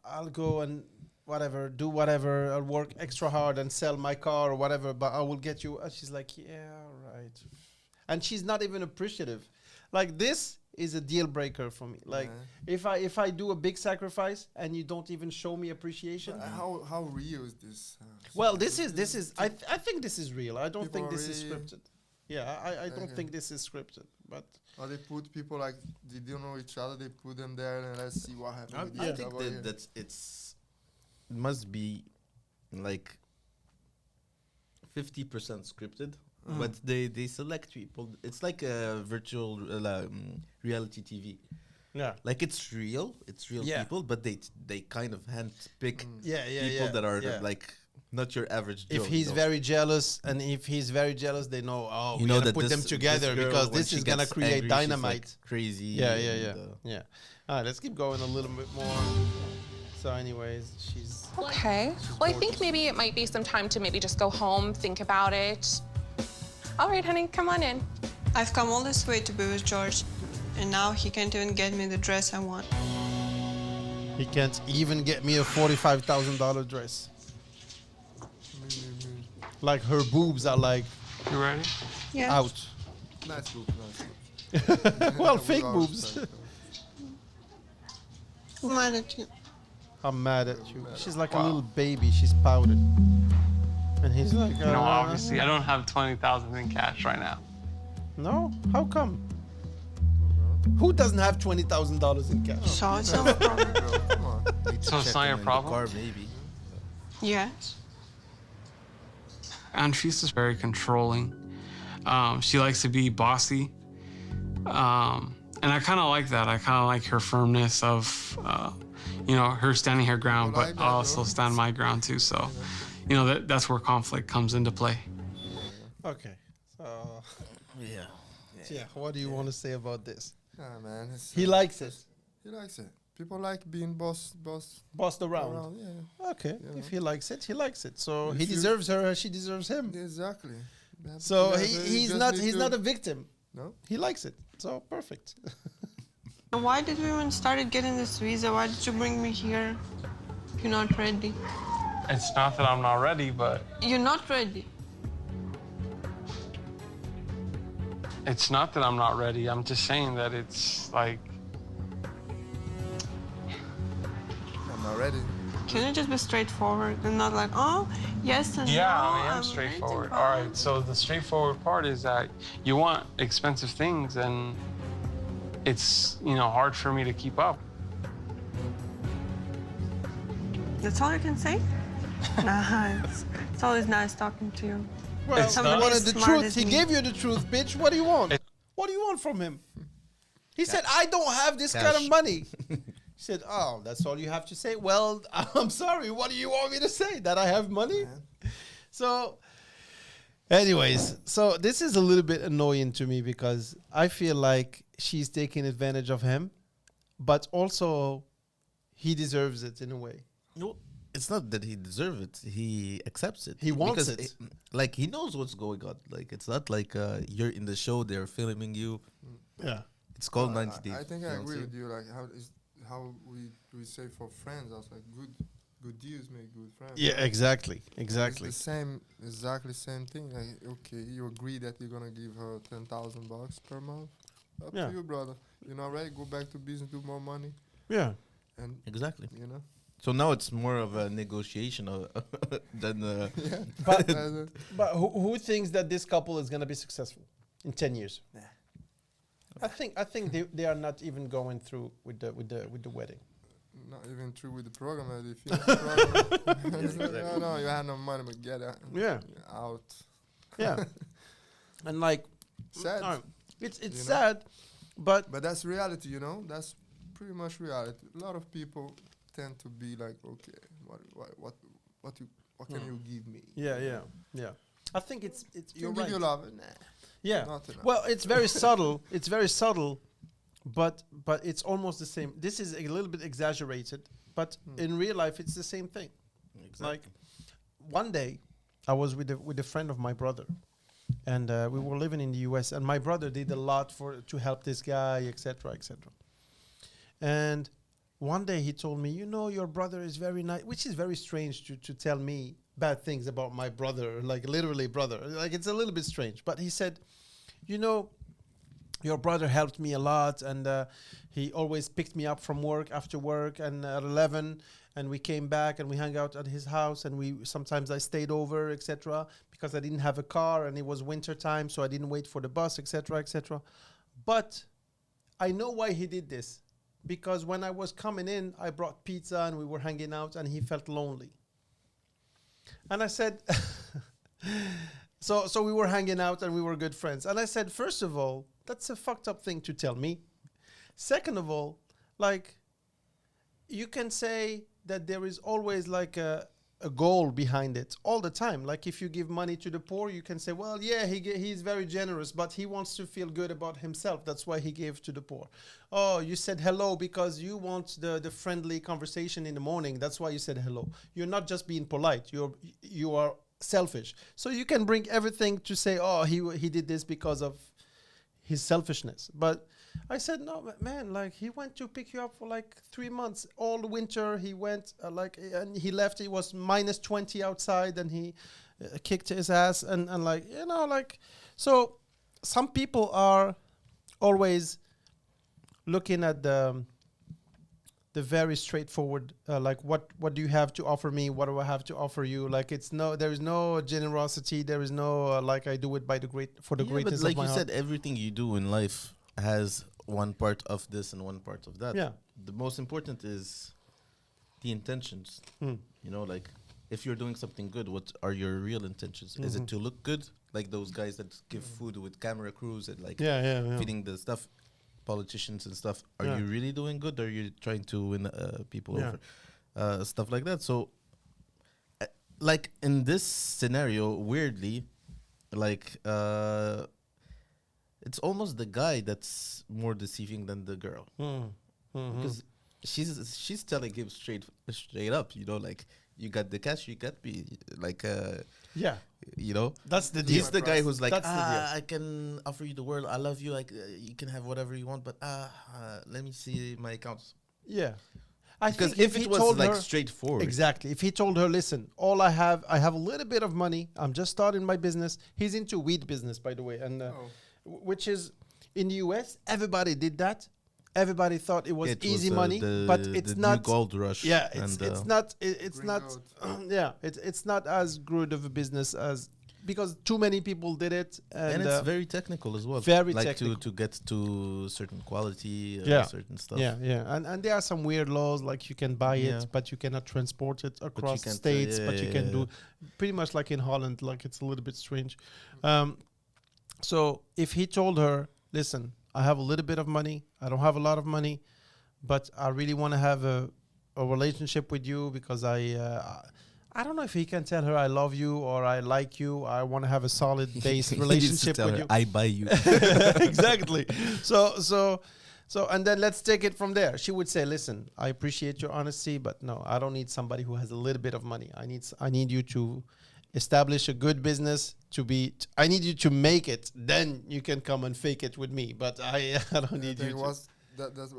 I'll go and whatever, do whatever. I'll work extra hard and sell my car or whatever, but I will get you." And she's like, "Yeah, right." And she's not even appreciative. Like, this is a deal breaker for me. Like, if I do a big sacrifice and you don't even show me appreciation. How real is this? Well, this is. I think this is real. I don't People think are this is really- scripted. Yeah, I don't Okay. think this is scripted. But Or they put people like they don't know each other. They put them there and let's see what happens. with I each think other. that it must be like 50% scripted, but they select people. It's like a virtual reality TV. yeah. Like it's real Yeah. people, but they kind of handpick Yeah, people that are yeah. like not your average Joe. If he's you know. very jealous, and if he's very jealous, they know. Oh, You we're know gonna that put them this together girl, because when this she is gonna gets create angry, she's, like, dynamite. crazy. Yeah. and, Yeah. All right, let's keep going a little bit more. So, anyways, she's Okay. Well, I think maybe it might be some time to maybe just go home, think about it. All right, honey, come on in. I've come all this way to be with George, and now he can't even get me the dress I want. he can't even get me a $45,000 dress. Like her boobs are like You ready? Yeah. out. Nice book, nice book. Well, With fake all boobs. respect. I'm mad at you. I'm mad at you. She's like a little baby. She's powdered. And he's like, No, obviously, I don't have 20,000 in cash right now. No? How come? Who doesn't have $20,000 in cash? So it's not a problem. Girl, come on. So it's check not them your in the problem? car, maybe. Yes. And she's just very controlling. She likes to be bossy. And I kind of like that. I kind of like her firmness of, her standing her ground, Well, I but don't I'll also know. stand my ground too. So, that's where conflict comes into play. Okay. So, Yeah. yeah, what do you want to say about this? Yeah, man. It's, He likes it. He likes it. People like being bossed Bossed around. around. Yeah, Okay. Yeah. If he likes it, he likes it. So If he you- deserves her, she deserves him. exactly. They have So together, he's just not need he's to- not a victim. No. He likes it. So perfect. And why did we even started getting this visa? Why did you bring me here if you're not ready? It's not that I'm not ready, but You're not ready. it's not that I'm not ready. I'm just saying that it's like, I'm not ready. Can you just be straightforward and not like, oh, yes and yeah, no? I am I'm straightforward. ready, All right, so the straightforward part is that you want expensive things, and it's, hard for me to keep up. That's all you can say? Nah, it's always nice talking to you. Well, It's he not- wanted as the smart truth. as He me. gave you the truth, bitch. What do you want? It- What do you want from him? He said, I don't have this kind Cash. of money. He said, oh, that's all you have to say? Well, I'm sorry. What do you want me to say? That I have money? So, anyways, so this is a little bit annoying to me because I feel like she's taking advantage of him, but also he deserves it in a way. No, it's not that he deserves it. He accepts it. He wants Because it. Like he knows what's going on. Like it's not like you're in the show. They're filming you. Yeah. It's called I- 90 Days. I think I agree Fiancé. with you. Like how we say for friends. I was like good. good deals make good friends. Yeah, right? exactly. It's the same, exactly same thing. Like, okay, you agree that you're gonna give her $10,000 per month. Up Yeah. to you, brother. You're not ready. Go back to business, do more money, Yeah. and Exactly. you know. So now it's more of a negotiation than. Yeah. But Uh, but who thinks that this couple is gonna be successful in 10 years? Nah. I think they are not even going through with the wedding. Not even true with the program. The Fiance program. No, you had no money, but get Yeah. out. Yeah. And like Sad. it's You know? sad, but But that's reality, you know. That's pretty much reality. A lot of people tend to be like, okay, what can you give me? yeah. I think it's you're You right. you love it? Nah, Yeah. not enough. Well, it's very subtle. It's very subtle, but it's almost the same. This is a little bit exaggerated, but in real life, it's the same thing. Like one day, I was with a friend of my brother, and we were living in the U.S. And my brother did a lot to help this guy, etc., etc. And one day he told me, your brother is very nice, which is very strange to tell me bad things about my brother, like literally brother. Like it's a little bit strange. But he said, your brother helped me a lot, and he always picked me up from work after work and at 11, and we came back and we hung out at his house, and sometimes I stayed over, etc., because I didn't have a car and it was winter time, so I didn't wait for the bus, etc., etc. But I know why he did this, because when I was coming in, I brought pizza and we were hanging out, and he felt lonely. And I said, so we were hanging out and we were good friends. And I said, first of all, that's a fucked up thing to tell me. Second of all, like, you can say that there is always like a goal behind it all the time. Like if you give money to the poor, you can say, well, yeah, he's very generous, but he wants to feel good about himself. That's why he gave to the poor. Oh, you said hello because you want the friendly conversation in the morning. That's why you said hello. You're not just being polite. You are selfish. So you can bring everything to say, oh, he did this because of his selfishness. But I said, no, man, like he went to pick you up for like 3 months. All the winter he went and he left. It was minus 20 outside, and he kicked his ass. And like, so some people are always looking at the very straightforward, like what do you have to offer me? What do I have to offer you? Like there is no generosity. There is no like I do it for the greatness but like of my you heart. said, everything you do in life has one part of this and one part of that. Yeah. The most important is the intentions. Like if you're doing something good, what are your real intentions? Is it to look good, like those guys that give food with camera crews and like feeding the stuff, politicians and stuff? Are you really doing good, or are you trying to win people over? Stuff like that. So like in this scenario, weirdly, like it's almost the guy that's more deceiving than the girl, because she's telling him straight up, like you got the cash, you got me, like That's the deal. he's the guy who's like, That's the deal. I can offer you the world, I love you, like you can have whatever you want, but let me see my accounts. Yeah. I Because think if it was like straightforward, exactly. If he told her, listen, all I have a little bit of money. I'm just starting my business. He's into weed business, by the way. And which is in the US, everybody did that. Everybody thought it was easy money, but it's the not new gold rush. Yeah, it's not Green it's not as good of a business as, because too many people did it, and it's very technical as well. very like technical. to get to certain quality, certain stuff. Yeah. And there are some weird laws, like you can buy it, but you cannot transport it across can't, states, but you can do pretty much like in Holland, like it's a little bit strange. So if he told her, listen, I have a little bit of money, I don't have a lot of money, but I really want to have a relationship with you because I don't know if he can tell her I love you or I like you. I want to have a solid base relationship with you. I buy you. Exactly. So, and then let's take it from there. She would say, listen, I appreciate your honesty, but no, I don't need somebody who has a little bit of money. I need you to establish a good business I need you to make it. Then you can come and fake it with me. But I don't need you to. That's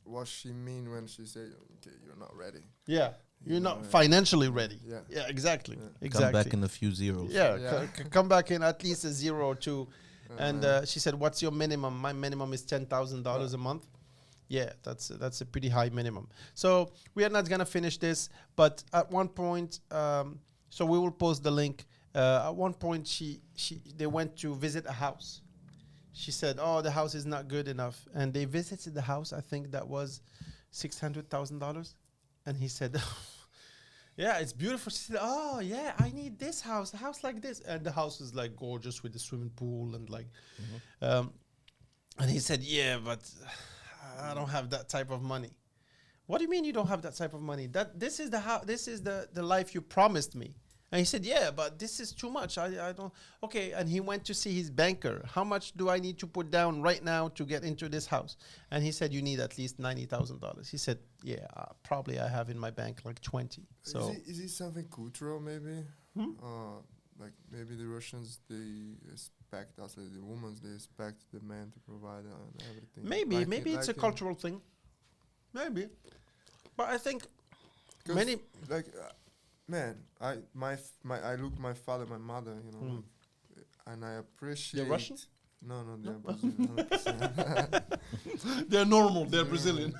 what she mean when she say, okay, you're not ready. Yeah. You're not financially ready. Yeah. Yeah, exactly. Yeah. Exactly. Come back in a few zeros. Yeah, Yeah. come back in at least a 0 or 2. And she said, "What's your minimum?" My minimum is $10,000 a month. Yeah, that's a pretty high minimum. So we are not gonna finish this, but at one point, so we will post the link. At one point, they went to visit a house. She said, "Oh, the house is not good enough," and they visited the house. I think that was $600,000, and he said, "Yeah, it's beautiful." She said, "Oh, yeah, I need this house, a house like this," and the house is like gorgeous with the swimming pool and like, and he said, "Yeah, but I don't have that type of money." What do you mean you don't have that type of money? This is the life you promised me. And he said, "Yeah, but this is too much. I don't." Okay, and he went to see his banker. "How much do I need to put down right now to get into this house?" And he said, "You need at least $90,000. He said, "Yeah, probably I have in my bank like 20." So is it something cultural maybe? Like maybe the Russians they expect us, like the women they expect the man to provide everything. maybe it's a cultural thing. Maybe, but I think 'Cause many. like man, I look my father, my mother, you know, like, and I appreciate. They're Russian? No, they're Brazilian. 100%. They're normal. They're Brazilian.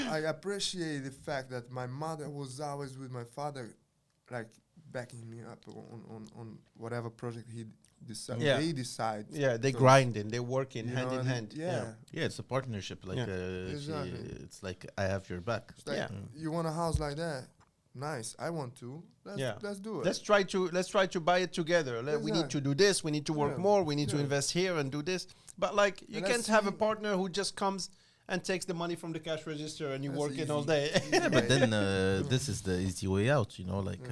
I appreciate the fact that my mother was always with my father, like backing me up on whatever project he decide. Yeah. They decide. Yeah, they So, grinding. They working you hand know, in and hand. Yeah. Yeah, it's a partnership. Like, Exactly. it's like I have your back. It's like, Yeah. you want a house like that? Nice. I want to. Let's do it. Let's try to buy it together. We need to do this. We need to work Yeah. more. We need to Yeah. invest here and do this. But like, you And can't that's have a e- partner who just comes and takes the money from the cash register and you That's work in all easy. day. Yeah, but then this is the easy way out, you know, like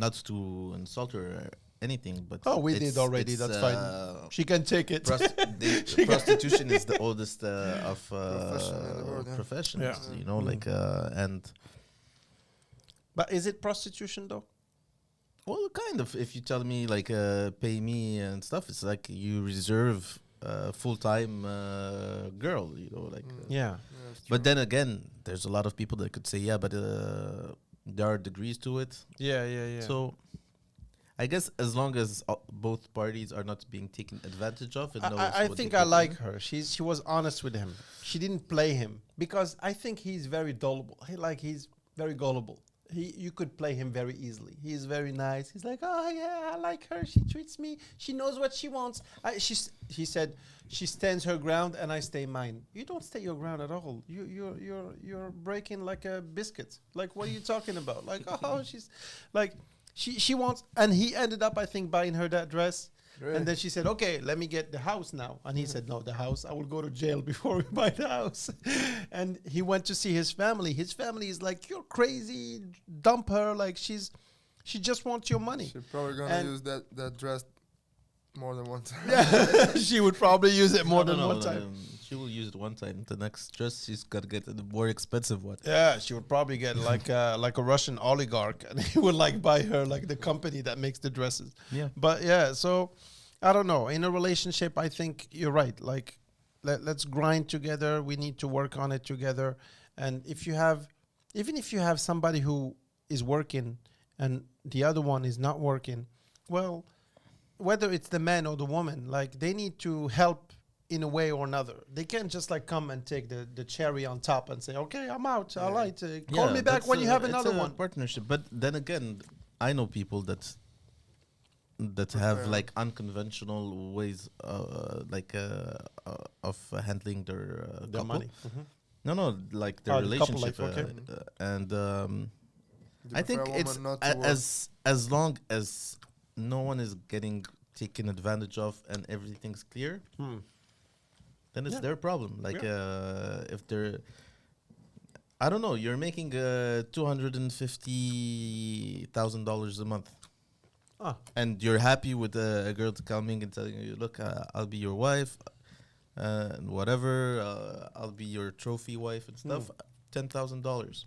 not to insult her or anything, but Oh, we did already. it's, That's fine. She can take it. Prostitution is the oldest of Profession in the world, yeah. professions, Yeah. you know, like and But is it prostitution though? well, kind of. If you tell me like pay me and stuff, it's like you reserve full-time girl, you know, like. Yeah. Yeah, it's But true. then again, there's a lot of people that could say, yeah, but there are degrees to it. Yeah. So I guess as long as both parties are not being taken advantage of, and knows I what think they I get like in. her. She was honest with him. She didn't play him because I think he's very gullible. He's very gullible. You could play him very easily. He's very nice. He's like, "Oh yeah, I like her. She treats me. She knows what she wants." He said she stands her ground and I stay mine. You don't stay your ground at all. You're breaking like a biscuit. Like, what are you talking about? Like, oh, she's like, she wants, and he ended up, I think, buying her that dress. Really? And then she said, "Okay, let me get the house now." And he said, "No, the house. I will go to jail before we buy the house." And he went to see his family. His family is like, "You're crazy. Dump her. Like she just wants your money." She's probably gonna And- use that dress more than one time. She would probably use it more No, than no, one no, time. she will use it one time. The next dress, she's got to get the more expensive one. Yeah, she would probably get like a Russian oligarch, and he would like buy her like the company that makes the dresses. Yeah. But yeah, so I don't know. In a relationship, I think you're right. Like, let's grind together. We need to work on it together. And even if you have somebody who is working and the other one is not working, well, whether it's the man or the woman, like they need to help in a way or another. They can't just like come and take the cherry on top and say, "Okay, I'm out. All right, call me back that's when you have it's another a one." partnership. But then again, I know people that have like unconventional ways, of handling their couple. money. No, like their Oh, the couple relationship, life, okay. and You I think prefer a it's woman not to work? as long as no one is getting taken advantage of and everything's clear, then it's Yeah. their problem. Like if they're, I don't know, you're making $250,000 a month, and you're happy with a girl coming and telling you, "Look, I'll be your wife, and whatever. I'll be your trophy wife and stuff." $10,000.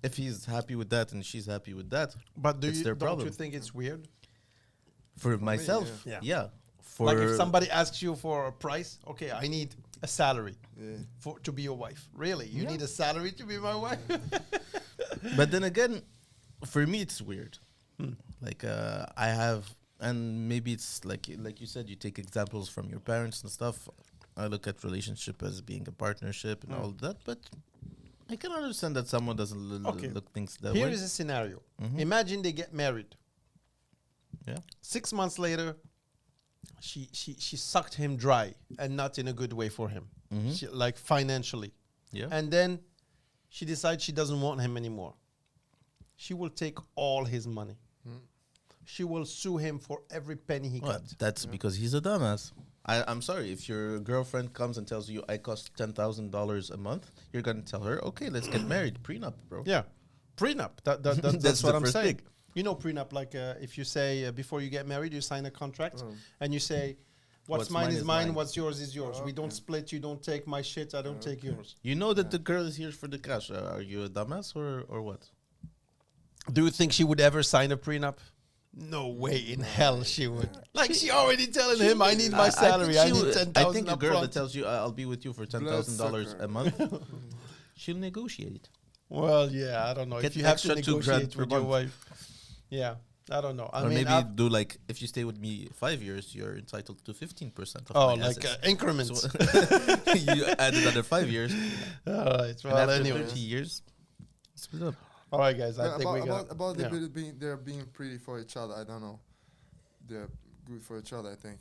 If he's happy with that and she's happy with that, But it's their don't problem. you think it's weird? For myself, yeah. yeah. For Like if somebody asks you for a price, okay, I need a salary Yeah. to be your wife. Really? You need a salary to be my wife? But then again, for me, it's weird. Like I have, and maybe it's like you said, you take examples from your parents and stuff. I look at relationship as being a partnership and all that, but I can understand that someone doesn't look things that Here way. is a scenario. Imagine they get married. Yeah. 6 months later, she sucked him dry, and not in a good way for him, like financially. Yeah. And then she decides she doesn't want him anymore. She will take all his money. She will sue him for every penny he Well, got. that's because he's a dumbass. I'm sorry, if your girlfriend comes and tells you I cost $10,000 a month, you're gonna tell her, okay, let's get married, prenup, bro. Yeah, prenup. That's That's what the I'm first saying. thing. You know prenup, like if you say before you get married, you sign a contract and you say, what's mine is mine, what's yours is yours. We don't split, you don't take my shit, I don't take yours. You know that the girl is here for the cash. Are you a dumbass or what? Do you think she would ever sign a prenup? No way in hell she would. Like she already telling him, I need my salary, I need 10,000 I think a girl that upfront. tells you I'll be with you for $10,000 a month, she'll negotiate. Well, yeah, I don't know. Get If you have to extra $2,000 negotiate per with your month. wife. Yeah, I don't know. I Or mean, maybe do like, if you stay with me 5 years, you're entitled to 15% of oh, my like assets. increments. So you add another 5 years, All right. and Well, after anyway. 30 years, split up. All right, guys. I Yeah, think we got. about yeah. they're being pretty for each other. I don't know. They're good for each other. I think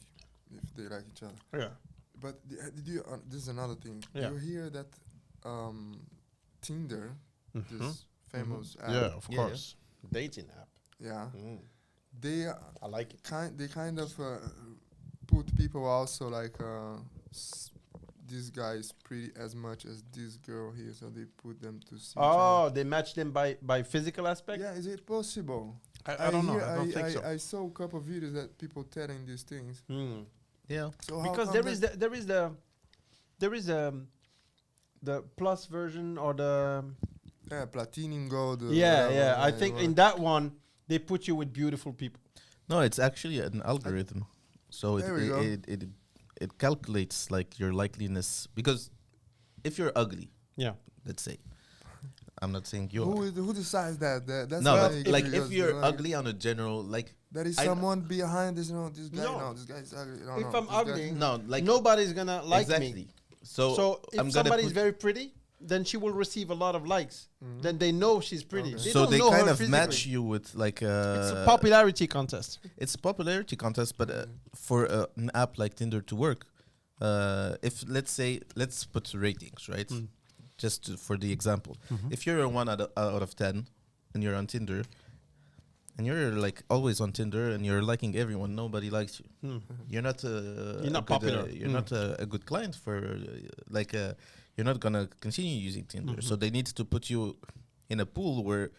if they like each other. Yeah. But did you? This is another thing. Yeah. You hear that Tinder, this famous app. Yeah, of Yeah, course. Dating app. Yeah. Mm. They I like it. they kind of put people also like this guy is pretty as much as this girl here, so they put them to see. each Oh, they match them by physical aspect. other. Yeah, is it possible? I don't know. hear- I don't think so. I saw a couple of videos that people telling these things. Mm. Yeah. So how Because come there is the plus version or the platinum gold. yeah. I think in that one they put you with beautiful people. No, it's actually an algorithm. So There we go. it calculates like your likeliness, because if you're ugly, Yeah. let's say, I'm not saying you who are. who decides that? That's No, funny but like because, if you're like, ugly on a general, like there is I- someone behind this. This guy. No. No, this guy is ugly. No, If no, I'm this guy- ugly, no, like nobody's gonna like exactly. me. So So if I'm gonna somebody's put- very pretty, then she will receive a lot of likes. Then they know she's pretty. Okay. They so don't they know kind her of physically. match you with like It's a popularity contest. it's a popularity contest, but for an app like Tinder to work, if let's put ratings, right? Just for the example, if you're a 1 out of 10 and you're on Tinder, and you're like always on Tinder and you're liking everyone, nobody likes you. You're not You're not a good, popular. you're not a good client for you're not gonna continue using Tinder. So they need to put you in a pool where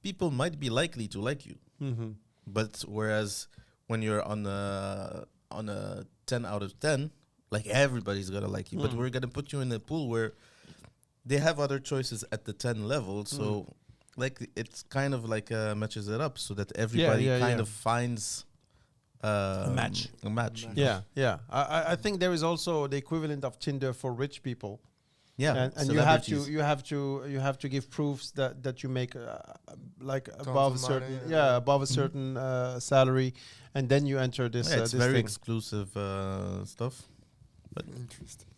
people might be likely to like you. But whereas when you're on a 10 out of 10, like everybody's gonna like you. But we're gonna put you in a pool where they have other choices at the 10 level. So like it's kind of like matches it up so that everybody kind of finds a match. A match. Yeah, yeah. I think there is also the equivalent of Tinder for rich people. Yeah. And you have to give proofs that you make like above a of certain money, above a certain salary, and then you enter this. Yeah, it's this very thing. exclusive stuff. Interesting.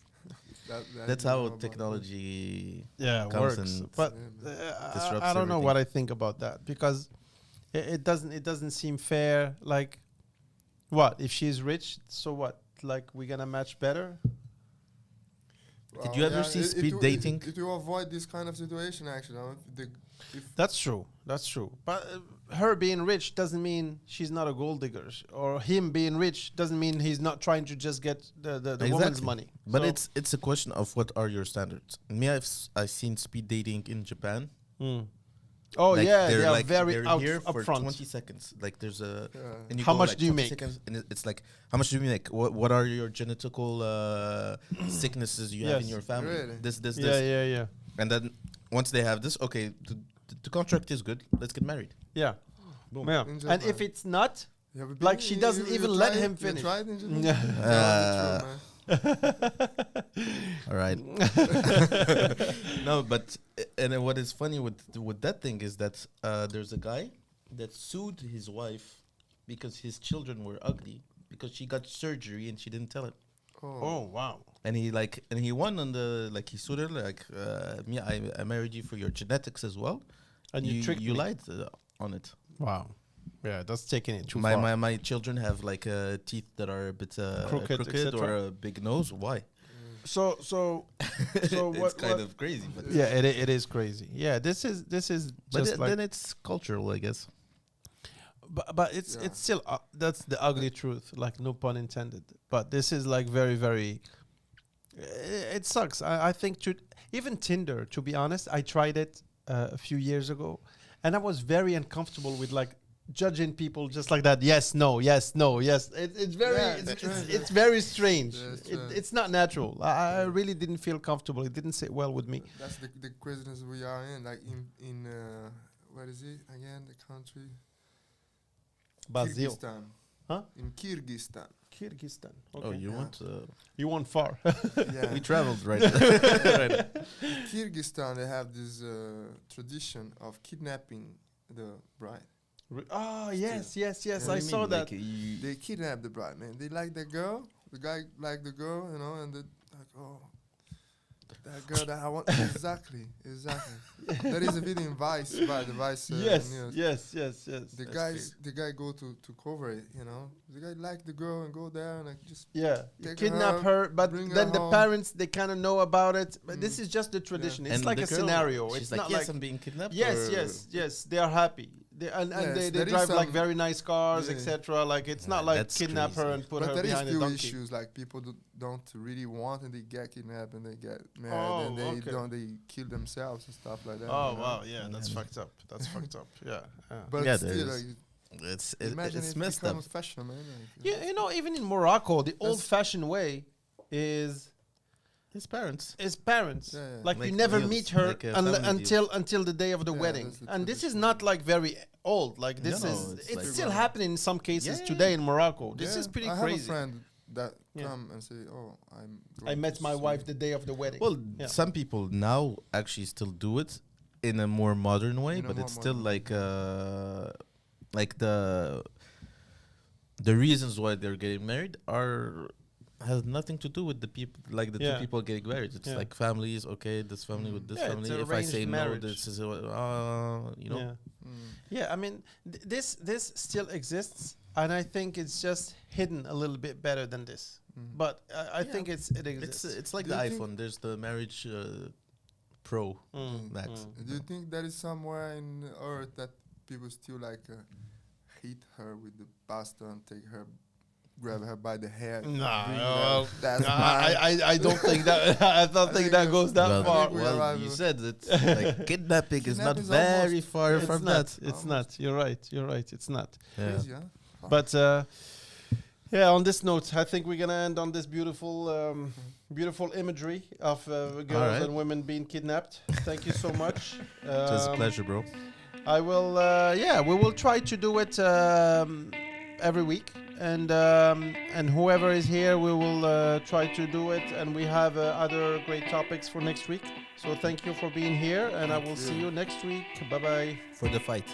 That's how technology comes works. and But disrupts I don't know everything. what I think about that, because it doesn't seem fair. Like, what if she's rich? So what? Like, we're gonna match better? Did you ever see speed dating? It will avoid this kind of situation, actually. If That's true. That's true. But her being rich doesn't mean she's not a gold digger, or him being rich doesn't mean he's not trying to just get the woman's money. But So- it's a question of what are your standards. Me, I've seen speed dating in Japan. Oh Like, yeah, they they're are like very they're out here for upfront. 20 seconds. Like there's a and you How go much like do you 20 make? seconds, and it's like how much do you make? What are your genetical sicknesses you have in Yes. your family? Really? This Yeah. and then once they have this, okay, the contract is good. Let's get married. Yeah. Boom. Yeah. In And if Japan. it's not, you ever like been- she doesn't you even let tried- him you finish. tried in Japan? Yeah. That's true, man. All right. No, but and then what is funny with that thing is that there's a guy that sued his wife because his children were ugly because she got surgery and she didn't tell him. Oh wow. And he won on the he sued her me I married you for your genetics as well, And you tricked me. lied on it. Wow. Yeah, that's taking it too My far. my children have teeth that are a bit Crooked, crooked etc. or a big nose. Why? So It's kind of crazy, but Yeah, it is crazy. Yeah, this is but just like, then it's cultural, I guess. but it's still that's the ugly truth, like no pun intended. But this is like very very. It sucks. I think even Tinder. To be honest, I tried it a few years ago, and I was very uncomfortable with like judging people just like that. Yes, no, yes, no, yes. It's very it's very strange. It's not natural. I really didn't feel comfortable. It didn't sit well with me. That's the craziness we are in. Like in where is it again? The country. Brazil. Kyrgyzstan. Huh? In Kyrgyzstan. Kyrgyzstan. Oh, you Yeah. want? You went far. Yeah. We traveled, right? Kyrgyzstan, they have this tradition of kidnapping the bride. Oh yes, yes, yes. Yeah. I saw that. They kidnap the bride, man. They like the girl. The guy like the girl, you know, and they like, oh, that girl that I want. Exactly. There is a video in Vice by the Vice. Yes, news. yes. The guy go to cover it, you know. The guy like the girl and go there and like just Yeah, you take kidnap her, but bring her then the home. parents they kind of know about it. But this is just the tradition. It's And like the a girl, scenario. She's It's like, not yes, like I'm being kidnapped. yes, or- yes. They are happy. And Yes, they there is drive like some- very nice cars, Yeah. etc. Like it's not like that's kidnap her crazy. and put but her there is behind a still donkey. issues like people don't really want and they get kidnapped and they get married Oh, and they okay. they kill themselves and stuff like that. Oh you know? wow, yeah, that's fucked up. That's fucked up. Yeah. But Yeah, still, there's- like, It's imagine it's it messed becomes up. fashion, man. Like, Yeah, you know, even in Morocco, the old-fashioned way is His parents. parents. Yeah, yeah. Like you Like never deals, meet her like a family until the day of the Yeah, wedding. that's the And this is tradition. not like very old. Like this No, is it's it's like- still happening in some cases Yeah, today in Morocco. This yeah, is pretty I crazy. have a friend that Yeah. come and say, "Oh, I'm." I going met to my see wife the day of the wedding. Well, Yeah. some people now actually still do it in a more modern way, In a but more it's still modern like the reasons why they're getting married has nothing to do with the people, like the Yeah. two people getting married. It's Yeah. like families. Okay, this family with this Yeah, it's family. If I arranged say marriage. no, this is you know. Yeah. Mm. Yeah, I mean, this still exists, and I think it's just hidden a little bit better than this. But I think it exists. It's like Do the you think- iPhone. There's the marriage Pro Max. Do you think there is somewhere in the earth that people still like hit her with the bastard and take her, grab her by the hair? bring her- that's mine. I don't think that I don't think that goes that Well, far. think we well, arrive you with- said it. Like kidnapping is not Kidnapping is very almost- far It's from not. that. It's not. You're right. You're right. It's not. Yeah. Crazy, huh? But yeah, on this note, I think we're gonna end on this beautiful, beautiful imagery of girls right. and women being kidnapped. Thank you so much. It was a pleasure, bro. I will. Yeah, we will try to do it every week, and whoever is here, we will try to do it. And we have other great topics for next week. So thank you for being here, and I will see you next week. Bye bye. For the fight.